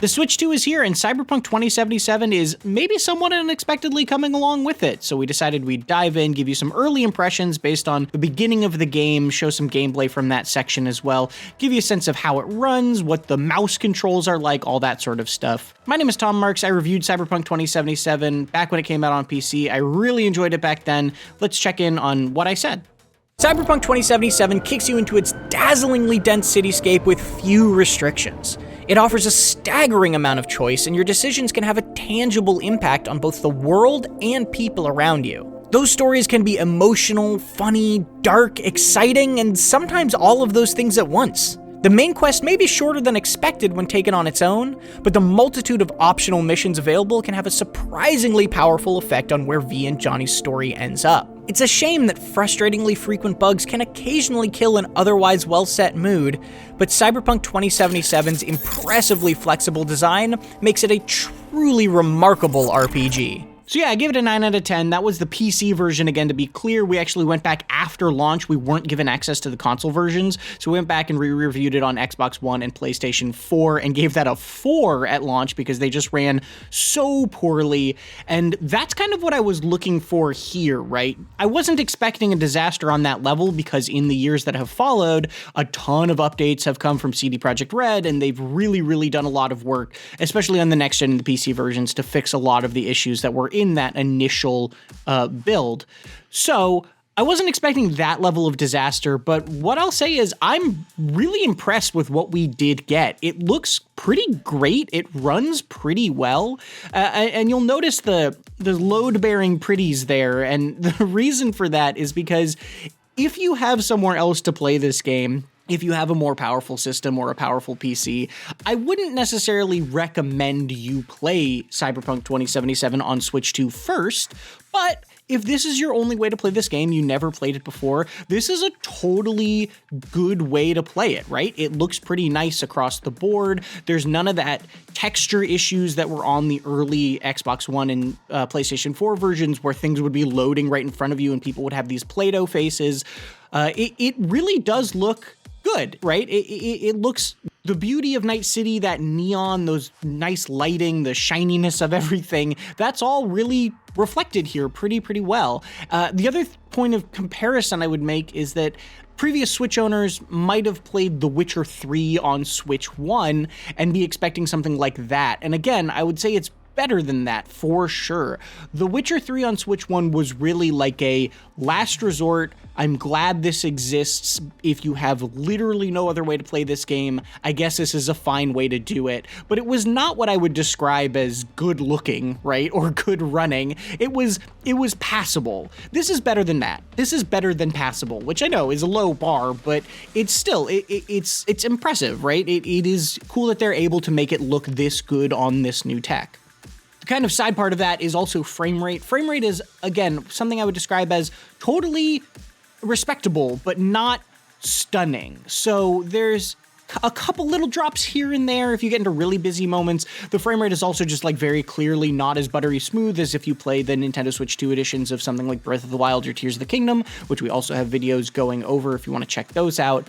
The Switch 2 is here, and Cyberpunk 2077 is maybe somewhat unexpectedly coming along with it, so we decided we'd dive in, give you some early impressions based on the beginning of the game, show some gameplay from that section as well, give you a sense of how it runs, what the mouse controls are like, all that sort of stuff. My name is Tom Marks. I reviewed Cyberpunk 2077 back when it came out on PC. I really enjoyed it back then. Let's check in on what I said. Cyberpunk 2077 kicks you into its dazzlingly dense cityscape with few restrictions. It offers a staggering amount of choice, and your decisions can have a tangible impact on both the world and people around you. Those stories can be emotional, funny, dark, exciting, and sometimes all of those things at once. The main quest may be shorter than expected when taken on its own, but the multitude of optional missions available can have a surprisingly powerful effect on where V and Johnny's story ends up. It's a shame that frustratingly frequent bugs can occasionally kill an otherwise well-set mood, but Cyberpunk 2077's impressively flexible design makes it a truly remarkable RPG. So yeah, I give it a 9 out of 10. That was the PC version. Again, to be clear, we actually went back after launch. We weren't given access to the console versions, so we went back and re-reviewed it on Xbox One and PlayStation 4 and gave that a 4 at launch because they just ran so poorly. And that's kind of what I was looking for here, right? I wasn't expecting a disaster on that level because in the years that have followed, a ton of updates have come from CD Projekt Red, and they've really done a lot of work, especially on the next gen and the PC versions, to fix a lot of the issues that were in that initial build. So I wasn't expecting that level of disaster, but what I'll say is I'm really impressed with what we did get. It looks pretty great. It runs pretty well. And you'll notice the load-bearing pretties there. And the reason for that is because if you have somewhere else to play this game, if you have a more powerful system or a powerful PC, I wouldn't necessarily recommend you play Cyberpunk 2077 on Switch 2 first, but if this is your only way to play this game, you never played it before, this is a totally good way to play it, right? It looks pretty nice across the board. There's none of that texture issues that were on the early Xbox One and PlayStation 4 versions where things would be loading right in front of you and people would have these Play-Doh faces. It really does look good, right? It looks, the beauty of Night City, that neon, those nice lighting, the shininess of everything, that's all really reflected here pretty well. The other point of comparison I would make is that previous Switch owners might have played The Witcher 3 on Switch 1 and be expecting something like that. And again, I would say it's better than that for sure. The Witcher 3 on Switch 1 was really like a last resort. I'm glad this exists. If you have literally no other way to play this game, I guess this is a fine way to do it. But it was not what I would describe as good looking, right? Or good running. It was passable. This is better than that. This is better than passable, which I know is a low bar, but it's still, it's impressive, right? It is cool that they're able to make it look this good on this new tech. The kind of side part of that is also frame rate. Frame rate is, again, something I would describe as totally respectable, but not stunning. So there's a couple little drops here and there if you get into really busy moments. The frame rate is also just like very clearly not as buttery smooth as if you play the Nintendo Switch 2 editions of something like Breath of the Wild or Tears of the Kingdom, which we also have videos going over if you want to check those out.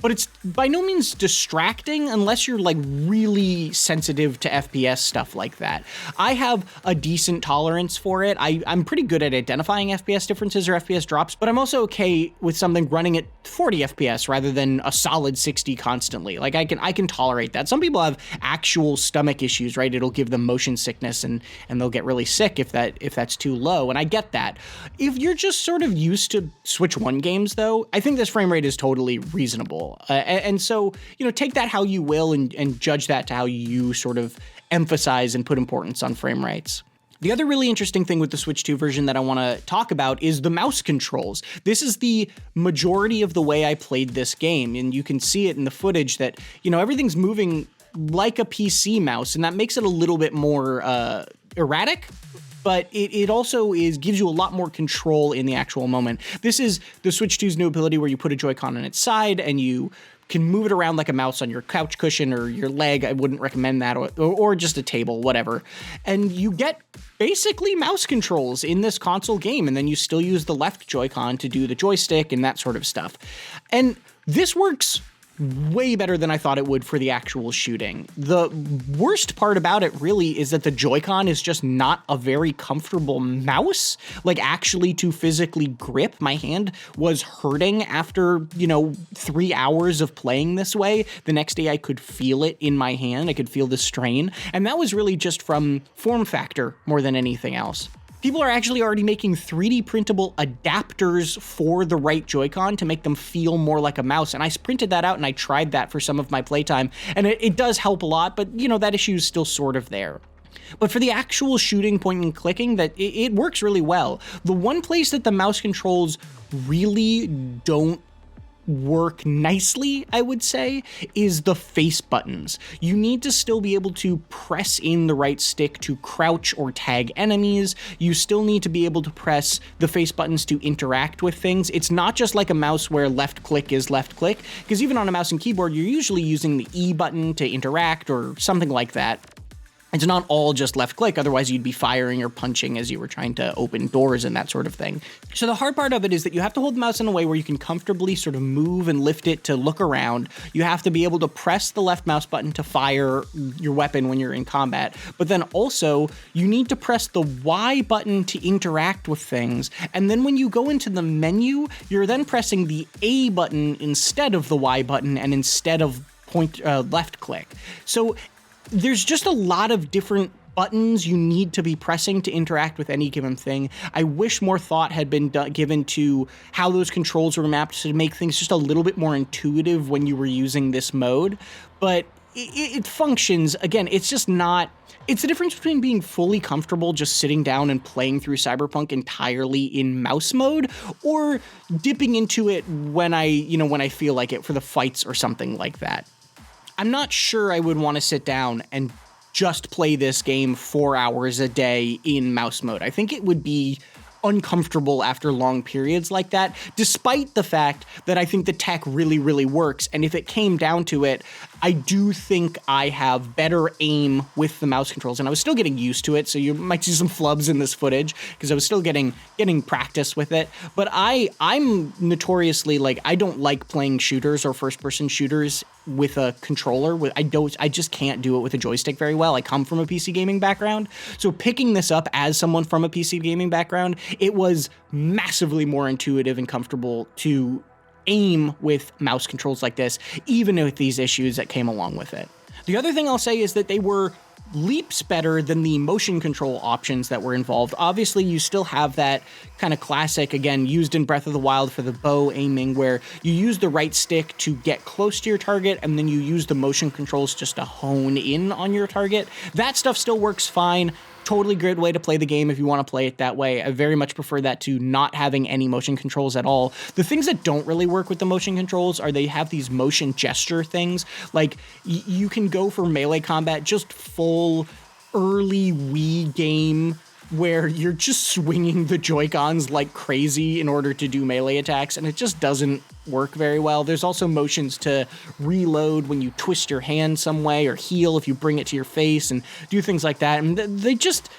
But it's by no means distracting unless you're like really sensitive to FPS stuff like that. I have a decent tolerance for it. I'm pretty good at identifying FPS differences or FPS drops, but I'm also okay with something running at 40 FPS rather than a solid 60 constantly. Like I can tolerate that. Some people have actual stomach issues, right? It'll give them motion sickness and they'll get really sick if that's too low, and I get that. If you're just sort of used to Switch 1 games though, I think this frame rate is totally reasonable. And so, take that how you will and judge that to how you sort of emphasize and put importance on frame rates. The other really interesting thing with the Switch 2 version that I want to talk about is the mouse controls. This is the majority of the way I played this game, and you can see it in the footage that, everything's moving like a PC mouse, and that makes it a little bit more erratic. But it also gives you a lot more control in the actual moment. This is the Switch 2's new ability where you put a Joy-Con on its side and you can move it around like a mouse on your couch cushion or your leg. I wouldn't recommend that, or just a table, whatever. And you get basically mouse controls in this console game, and then you still use the left Joy-Con to do the joystick and that sort of stuff. And this works way better than I thought it would for the actual shooting. The worst part about it really is that the Joy-Con is just not a very comfortable mouse. Like, actually to physically grip, my hand was hurting after, 3 hours of playing this way. The next day I could feel it in my hand. I could feel the strain. And that was really just from form factor more than anything else. People are actually already making 3D printable adapters for the right Joy-Con to make them feel more like a mouse. And I printed that out and I tried that for some of my playtime. And it does help a lot, but that issue is still sort of there. But for the actual shooting, point and clicking, it works really well. The one place that the mouse controls really don't work nicely, I would say, is the face buttons. You need to still be able to press in the right stick to crouch or tag enemies. You still need to be able to press the face buttons to interact with things. It's not just like a mouse where left click is left click, because even on a mouse and keyboard, you're usually using the E button to interact or something like that. It's not all just left click, otherwise you'd be firing or punching as you were trying to open doors and that sort of thing. So the hard part of it is that you have to hold the mouse in a way where you can comfortably sort of move and lift it to look around. You have to be able to press the left mouse button to fire your weapon when you're in combat. But then also, you need to press the Y button to interact with things. And then when you go into the menu, you're then pressing the A button instead of the Y button and instead of left click. So there's just a lot of different buttons you need to be pressing to interact with any given thing. I wish more thought had been given to how those controls were mapped to make things just a little bit more intuitive when you were using this mode. But it functions. Again, it's just not... It's the difference between being fully comfortable just sitting down and playing through Cyberpunk entirely in mouse mode, or dipping into it when I feel like it for the fights or something like that. I'm not sure I would want to sit down and just play this game 4 hours a day in mouse mode. I think it would be uncomfortable after long periods like that, despite the fact that I think the tech really, really works. And if it came down to it, I do think I have better aim with the mouse controls. And I was still getting used to it, so you might see some flubs in this footage because I was still getting practice with it. But I'm notoriously, I don't like playing shooters or first-person shooters with a controller. I just can't do it with a joystick very well. I come from a PC gaming background, so picking this up as someone from a PC gaming background, it was massively more intuitive and comfortable to aim with mouse controls like this, even with these issues that came along with it. The other thing I'll say is that they were leaps better than the motion control options that were involved. Obviously, you still have that kind of classic, again, used in Breath of the Wild for the bow aiming, where you use the right stick to get close to your target, and then you use the motion controls just to hone in on your target. That stuff still works fine. Totally great way to play the game if you want to play it that way. I very much prefer that to not having any motion controls at all. The things that don't really work with the motion controls are they have these motion gesture things. Like, you can go for melee combat just full early Wii game where you're just swinging the Joy-Cons like crazy in order to do melee attacks, and it just doesn't work very well. There's also motions to reload when you twist your hand some way, or heal if you bring it to your face, and do things like that. And they're just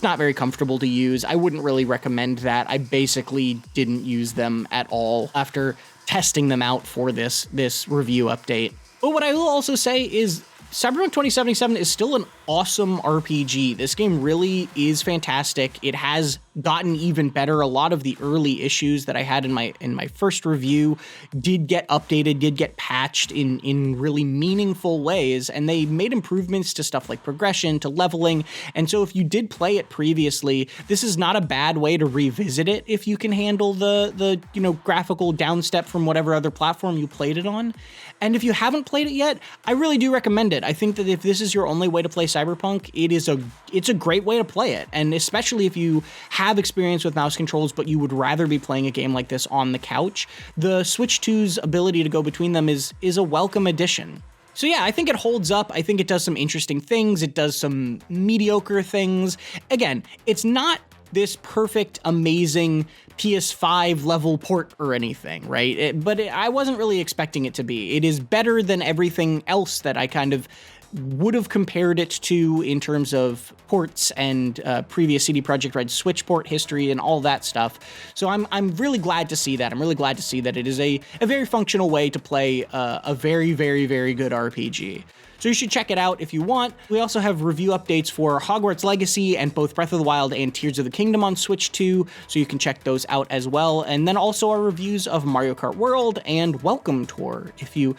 not very comfortable to use. I wouldn't really recommend that. I basically didn't use them at all after testing them out for this review update. But what I will also say is Cyberpunk 2077 is still an awesome RPG. This game really is fantastic. It has gotten even better. A lot of the early issues that I had in my first review did get updated, did get patched in really meaningful ways, and they made improvements to stuff like progression, to leveling. And so if you did play it previously, this is not a bad way to revisit it if you can handle the graphical downstep from whatever other platform you played it on. And if you haven't played it yet, I really do recommend it. I think that if this is your only way to play Cyberpunk, it's a great way to play it. And especially if you have experience with mouse controls, but you would rather be playing a game like this on the couch, the Switch 2's ability to go between them is a welcome addition. So yeah, I think it holds up. I think it does some interesting things. It does some mediocre things. Again, it's not this perfect, amazing PS5 level port or anything, right? But I wasn't really expecting it to be. It is better than everything else that I kind of would have compared it to in terms of ports and previous CD Projekt Red Switch port history and all that stuff. So I'm really glad to see that. I'm really glad to see that it is a very functional way to play a very, very, very good RPG. So you should check it out if you want. We also have review updates for Hogwarts Legacy and both Breath of the Wild and Tears of the Kingdom on Switch 2, so you can check those out as well. And then also our reviews of Mario Kart World and Welcome Tour, if you,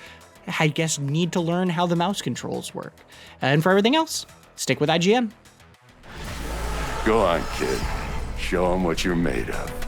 I guess, need to learn how the mouse controls work. And for everything else, stick with IGN. Go on, kid. Show them what you're made of.